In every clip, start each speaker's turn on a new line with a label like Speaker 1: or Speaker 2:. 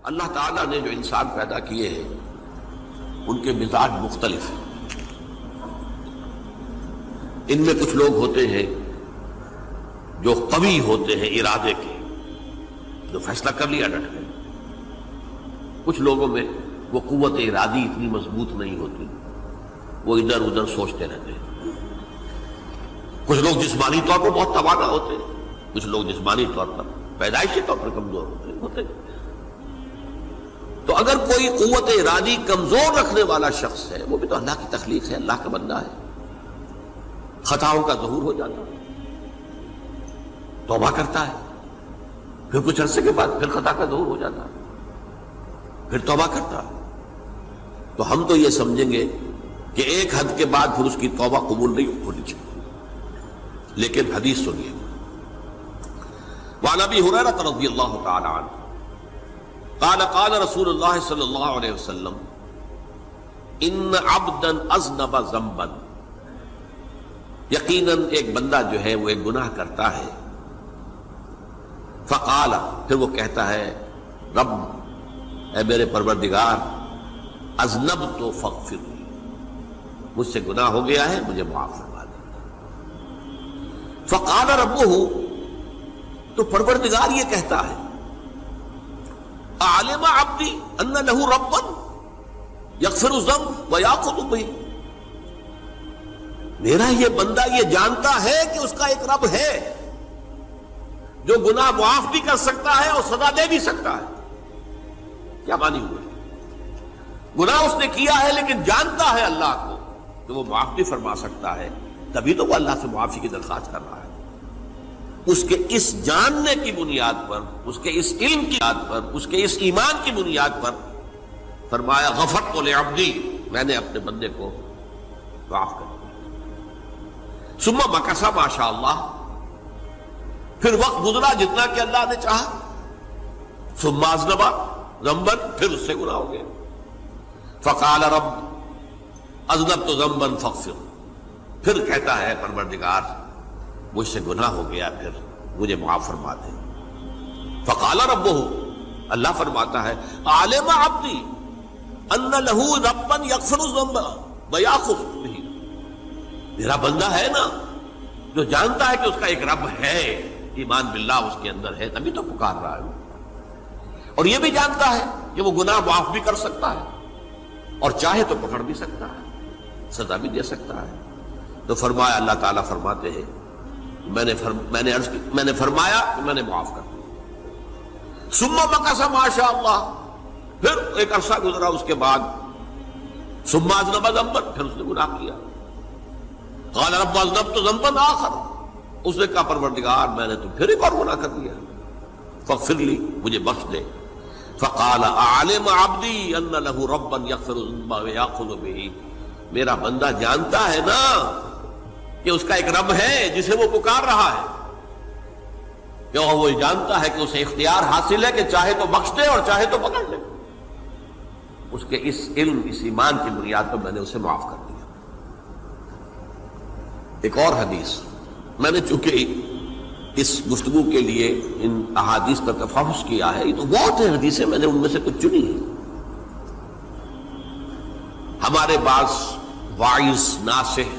Speaker 1: اللہ تعالیٰ نے جو انسان پیدا کیے ہیں ان کے مزاج مختلف ہیں۔ ان میں کچھ لوگ ہوتے ہیں جو قوی ہوتے ہیں ارادے کے، جو فیصلہ کر لیا ڈٹ گئے۔ کچھ لوگوں میں وہ قوت ارادی اتنی مضبوط نہیں ہوتی، وہ ادھر ادھر سوچتے رہتے ہیں۔ کچھ لوگ جسمانی طور پر بہت توانا ہوتے ہیں، کچھ لوگ جسمانی طور پر پیدائشی طور پر کمزور ہوتے ہیں۔ تو اگر کوئی قوت ارادی کمزور رکھنے والا شخص ہے، وہ بھی تو اللہ کی تخلیق ہے، اللہ کا بندہ ہے، خطاؤں کا ظہور ہو جاتا ہے، توبہ کرتا ہے، پھر کچھ عرصے کے بعد پھر خطا کا ظہور ہو جاتا ہے، پھر توبہ کرتا ہے، تو ہم تو یہ سمجھیں گے کہ ایک حد کے بعد پھر اس کی توبہ قبول نہیں ہونی چاہیے۔ لیکن حدیث سنیے، وعن ابی ہریرہ رضی اللہ تعالی عنہ قال قال رسول اللہ صلی اللہ علیہ وسلم ان عبدا اذنب ذنبا، یقیناً ایک بندہ جو ہے وہ ایک گناہ کرتا ہے، فقال، پھر وہ کہتا ہے رب، اے میرے پروردگار، اذنبت فاغفر لی، مجھ سے گناہ ہو گیا ہے، مجھے معاف فرما دے۔ فقال ربہ، تو پروردگار یہ کہتا ہے اعلم عبدی ان لہ ربا یغفر الذنب ویأخذ بہ، میرا یہ بندہ یہ جانتا ہے کہ اس کا ایک رب ہے جو گناہ معاف بھی کر سکتا ہے اور سزا دے بھی سکتا ہے۔ کیا معنی ہوئے؟ گناہ اس نے کیا ہے لیکن جانتا ہے اللہ کو کہ وہ معاف بھی فرما سکتا ہے، تبھی تو وہ اللہ سے معافی کی درخواست کر رہا ہے۔ اس کے اس جاننے کی بنیاد پر، اس کے اس علم کی بنیاد پر، اس کے اس ایمان کی بنیاد پر فرمایا غفرت لعبدی، میں نے اپنے بندے کو معاف کر دیا۔ ثم مکث ما شاء اللہ، پھر وقت گزرا جتنا کہ اللہ نے چاہا، ثم اذنب ذنبا، پھر اس سے گناہ ہو گیا، فقال رب اذنبت ذنبا فاغفر، پھر کہتا ہے پروردگار مجھ سے گناہ ہو گیا، پھر مجھے معاف فرما دے۔ فقال ربہ، اللہ فرماتا ہے عالم عبدی ان لہ ربا یغفر الذنب ویأخذ بہ، میرا بندہ ہے نا جو جانتا ہے کہ اس کا ایک رب ہے، ایمان باللہ اس کے اندر ہے، تبھی تو پکار رہا ہے، اور یہ بھی جانتا ہے کہ وہ گناہ معاف بھی کر سکتا ہے اور چاہے تو پکڑ بھی سکتا ہے، سزا بھی دے سکتا ہے۔ تو فرمایا، اللہ تعالیٰ فرماتے ہیں میں نے فرمایا کہ میں نے معاف کر دیا۔ ثم مکث ما شاء اللہ، پھر ایک عرصہ گزرا اس کے بعد، ثم اذنب ذنبا، پھر اس نے گناہ کیا۔ قال رب اذنبت ذنبا آخر، اس نے کہا پروردگار میں نے تو پھر ایک اور گناہ کر دیا، فاغفر لی، مجھے بخش دے۔ فقال اعلم عبدی ان لہ ربا یغفر الذنب ویأخذ بہ، میرا بندہ جانتا ہے نا کہ اس کا ایک رب ہے جسے وہ پکار رہا ہے، کیوں وہ جانتا ہے کہ اسے اختیار حاصل ہے کہ چاہے تو بخش دے اور چاہے تو پکڑ لے۔ اس کے اس علم، اس ایمان کی بنیاد پر میں نے اسے معاف کر دیا۔ ایک اور حدیث، میں نے چونکہ اس گفتگو کے لیے ان احادیث کا تفحص کیا ہے، یہ تو بہت ہیں حدیثیں، میں نے ان میں سے کچھ چنی ہیں۔ ہمارے بعض واعظ ناصح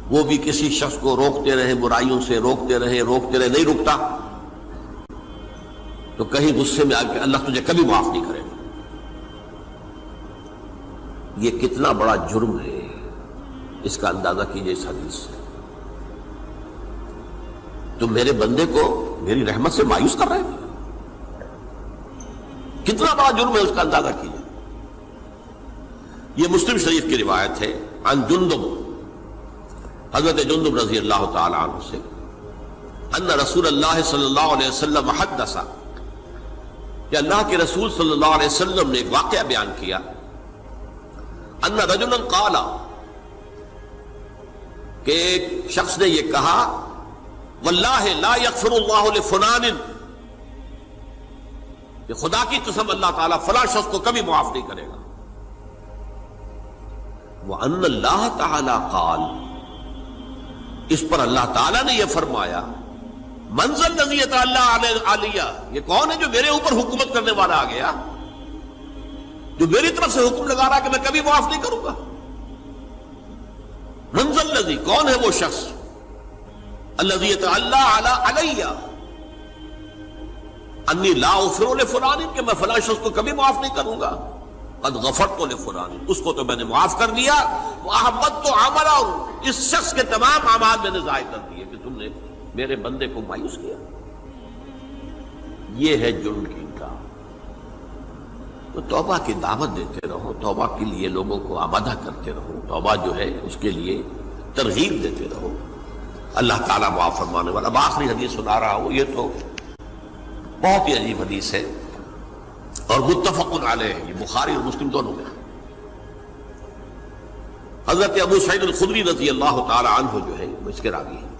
Speaker 1: وہ بھی کسی شخص کو روکتے رہے، برائیوں سے روکتے رہے، نہیں رکتا، تو کہیں غصے میں آ کے اللہ تجھے کبھی معاف نہیں کرے گا۔ یہ کتنا بڑا جرم ہے، اس کا اندازہ کیجئے اس حدیث سے۔ تو میرے بندے کو میری رحمت سے مایوس کر رہے ہیں، کتنا بڑا جرم ہے اس کا اندازہ کیجئے۔ یہ مسلم شریف کی روایت ہے، عن جندب، حضرت جندب رضی اللہ تعالی عنہ سے، ان رسول اللہ صلی اللہ علیہ وسلم حدث، کہ اللہ کے رسول صلی اللہ علیہ وسلم نے ایک واقعہ بیان کیا، ان رجلا قال، کہ ایک شخص نے یہ کہا، واللہ لا یغفر اللہ لفلان، کہ خدا کی قسم اللہ تعالیٰ فلاں شخص کو کبھی معاف نہیں کرے گا۔ وان اللہ تعالی قال، اس پر اللہ تعالیٰ نے یہ فرمایا، منزل الذی یتعالی علیہ، یہ کون ہے جو میرے اوپر حکومت کرنے والا آ گیا، جو میری طرف سے حکم لگا رہا کہ میں کبھی معاف نہیں کروں گا؟ منزل الذی، کون ہے وہ شخص، الذی یتعالی علیہ انی لا اغفر لفلان، کہ میں فلاں شخص کو کبھی معاف نہیں کروں گا، قد غفرت لفلان، اس کو تو میں نے معاف کر دیا، واحبطت عملہ، اس شخص کے تمام اعمال میں نے ضائع کر دیے کہ تم نے میرے بندے کو مایوس کیا۔ یہ ہے جرم کی انکار۔ تو توبہ کی دعوت دیتے رہو، توبہ کے لیے لوگوں کو آمادہ کرتے رہو، توبہ جو ہے اس کے لیے ترغیب دیتے رہو، اللہ تعالیٰ معاف فرمانے والا۔ اب آخری حدیث سنا رہا ہوں، یہ تو بہت ہی عجیب حدیث ہے اور متفق علیہ، یہ بخاری اور مسلم دونوں میں۔ حضرت ابو سعید الخدری رضی اللہ تعالی عنہ جو ہے وہ اس کے راوی ہیں۔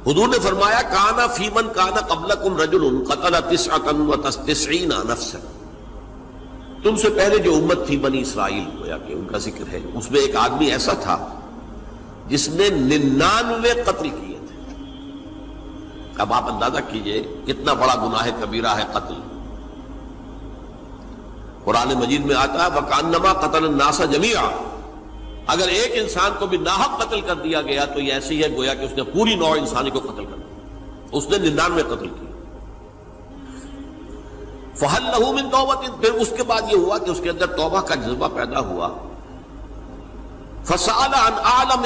Speaker 1: حضور نے فرمایا کانا فی من کانا قبلکم رجل قتل 99 نفسا، تم سے پہلے جو امت تھی بنی اسرائیل، گویا کہ ان کا ذکر ہے، اس میں ایک آدمی ایسا تھا جس نے 99 قتل کیے تھے۔ اب آپ اندازہ کیجئے کتنا بڑا گناہ کبیرہ ہے قتل۔ قرآن مجید میں آتا ہے وَكَأَنَّمَا قَتَلَ النَّاسَ جَمِيعًا، اگر ایک انسان کو بھی ناحق قتل کر دیا گیا تو یہ ایسی ہے گویا کہ اس نے پوری نوع انسانی کو قتل کر دیا، اس نے 99 قتل کیے۔ فَهَلْ لَهُ مِن تَوْبَةٍ، پھر اس کے بعد یہ ہوا کہ اس کے اندر توبہ کا جذبہ پیدا ہوا۔ فَسَأَلَ عَنْ أَعْلَمِ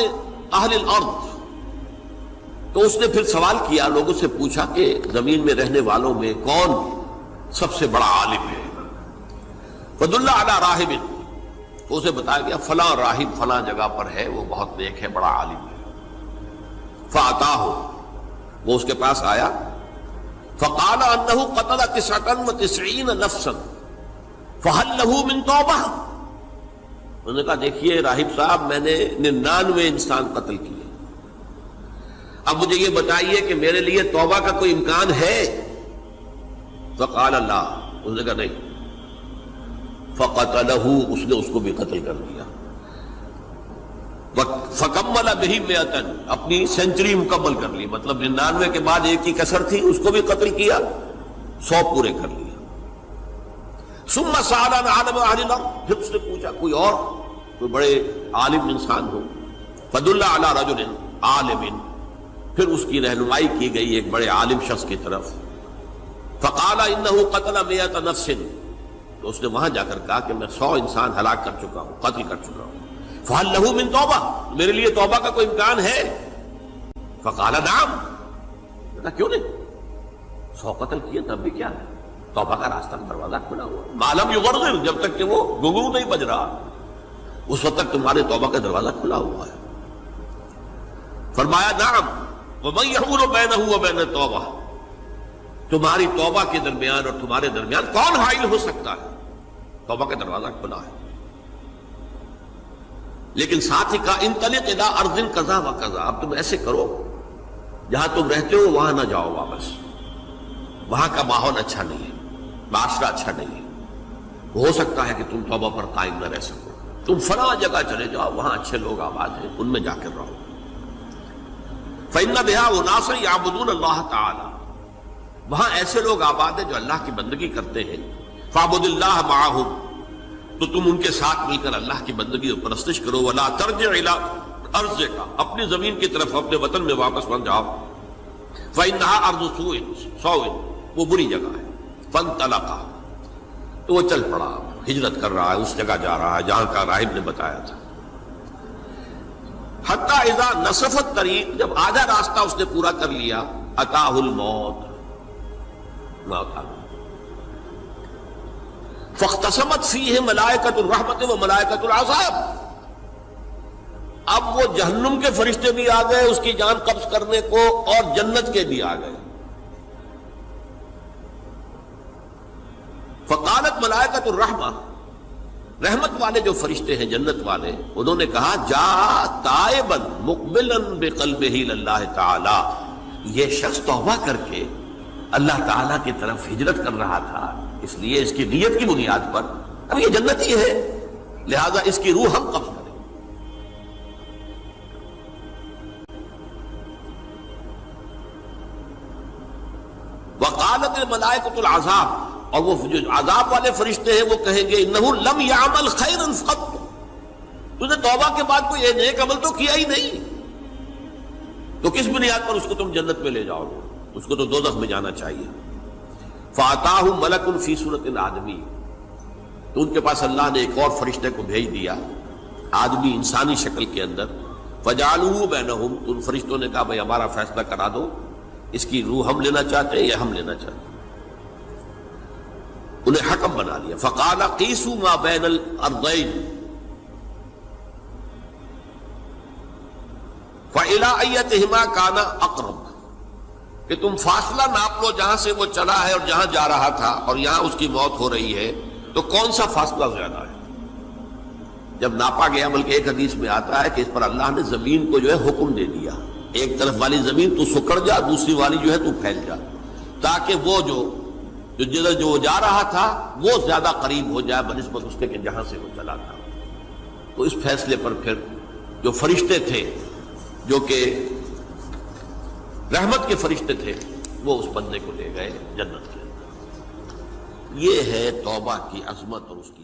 Speaker 1: أَهْلِ الْأَرْضِ، تو اس نے پھر سوال کیا، لوگوں سے پوچھا کہ زمین میں رہنے والوں میں کون سب سے بڑا عالم ہے؟ فَدُلَّ عَلَى رَاهِبٍ، تو اسے بتایا گیا فلاں راہب فلاں جگہ پر ہے، وہ بہت نیک ہے، بڑا عالم ہے۔ فَأَتَاهُ، وہ اس کے پاس آیا، فَقَالَ أَنَّهُ قَتَلَ 99 نَفْسًا فَهَلْ لَهُ مِن تَوْبَةٍ، انہوں نے کہا دیکھیے راہب صاحب، میں نے 99 انسان قتل کیے، اب مجھے یہ بتائیے کہ میرے لیے توبہ کا کوئی امکان ہے؟ فقال لا، اس نے کہا نہیں۔ فقتلہ، اس نے اس کو بھی قتل کر دیا۔ فکمل بہ 100، اپنی سینچری مکمل کر لی، مطلب 99 کے بعد ایک ہی کسر تھی، اس کو بھی قتل کیا، 100 پورے کر لیا۔ ثم سأل عن عالم اہل الارض، پھر اس نے پوچھا کوئی اور کوئی بڑے عالم انسان ہو۔ فدل علی رجل عالم، پھر اس کی رہنمائی کی گئی ایک بڑے عالم شخص کی طرف۔ فقال انہ قتل 100 نفس، تو اس نے وہاں جا کر کہا کہ میں 100 انسان ہلاک کر چکا ہوں، قتل کر چکا ہوں۔ فہل لہ من توبہ، میرے لیے توبہ کا کوئی امکان ہے؟ فقال نعم، کیوں نہیں، 100 قتل کیے تب بھی کیا ہے، توبہ کا راستہ دروازہ کھلا ہوا، معلوم یغرغر، جب تک کہ وہ گھنگرو نہیں بج رہا اس وقت تک تمہارے توبہ کا دروازہ کھلا ہوا ہے۔ فرمایا نعم، ومن یحول بینہ وبین التوبہ، تمہاری توبہ کے درمیان اور تمہارے درمیان کون حائل ہو سکتا ہے، توبہ کا دروازہ کھلا ہے۔ لیکن ساتھ ہی کہا انطلق الی ارض کذا و کذا، اب تم ایسے کرو جہاں تم رہتے ہو وہاں نہ جاؤ واپس، وہاں کا ماحول اچھا نہیں ہے، معاشرہ اچھا نہیں ہے، ہو سکتا ہے کہ تم توبہ پر قائم نہ رہ سکو، تم فلاں جگہ چلے جاؤ، وہاں اچھے لوگ آباد ہیں، ان میں جا کر رہو۔ فإن بها أناس يعبدون اللہ تعالی، وہاں ایسے لوگ آباد ہیں جو اللہ کی بندگی کرتے ہیں۔ فاعبد اللہ معہم، تو تم ان کے ساتھ مل کر اللہ کی بندگی اور پرستش کرو۔ ولا ترجع الی ارضک، اپنی زمین کی طرف اپنے وطن میں واپس بن جاؤ۔ فإنها ارض سوء، وہ بری جگہ ہے۔ فانطلقا، تو وہ چل پڑا، ہجرت کر رہا ہے، اس جگہ جا رہا ہے جہاں کا راہب نے بتایا تھا۔ حتی اذا نصف الطریق، جب آدھا راستہ اس نے پورا کر لیا، اتاہ الموت، موت آ گئی۔ فاختصمت فیہ ملائکۃ الرحمت و ملائکۃ العذاب، اب وہ جہنم کے فرشتے بھی آ گئے اس کی جان قبض کرنے کو، اور جنت کے بھی آ گئے۔ فقالت ملائکۃ الرحمہ، رحمت والے جو فرشتے ہیں جنت والے، انہوں نے کہا جا تائبا مقبلا بقلبہ اللہ تعالی، یہ شخص توبہ کر کے اللہ تعالیٰ کی طرف ہجرت کر رہا تھا، اس لیے اس کی نیت کی بنیاد پر اب یہ جنتی ہے، لہذا اس کی روح ہم قبض کریں۔ وقالت الملائکۃ العذاب، اور وہ جو عذاب والے فرشتے ہیں وہ کہیں گے انہ لم یعمل خیرا قط، تو نے توبہ کے بعد کوئی نیک عمل تو کیا ہی نہیں، تو کس بنیاد پر اس کو تم جنت میں لے جاؤ گے؟ اس کو تو دوزخ میں جانا چاہیے۔ فاتاہ ملک فی صورت الآدمی، تو ان کے پاس اللہ نے ایک اور فرشتے کو بھیج دیا آدمی انسانی شکل کے اندر، فجعلوہ بینہم، تو ان فرشتوں نے کہا بھائی ہمارا فیصلہ کرا دو، اس کی روح ہم لینا چاہتے ہیں یا ہم لینا چاہتے ہیں، انہیں حکم بنا لیا۔ فقال قیسوا ما بین الارضین فإلی ایتہما کان اقرب، کہ تم فاصلہ ناپ لو جہاں سے وہ چلا ہے اور جہاں جا رہا تھا اور یہاں اس کی موت ہو رہی ہے، تو کون سا فاصلہ زیادہ ہے؟ جب ناپا گیا، بلکہ ایک حدیث میں آتا ہے کہ اس پر اللہ نے زمین کو جو ہے حکم دے دیا، ایک طرف والی زمین تو سکڑ جا، دوسری والی جو ہے تو پھیل جا، تاکہ وہ جو جدھر جو وہ جا رہا تھا وہ زیادہ قریب ہو جائے بنسبت اس کے کہ جہاں سے وہ چلا تھا۔ تو اس فیصلے پر پھر جو فرشتے تھے، جو کہ رحمت کے فرشتے تھے، وہ اس بندے کو لے گئے جنت کے اندر۔ یہ ہے توبہ کی عظمت اور اس کی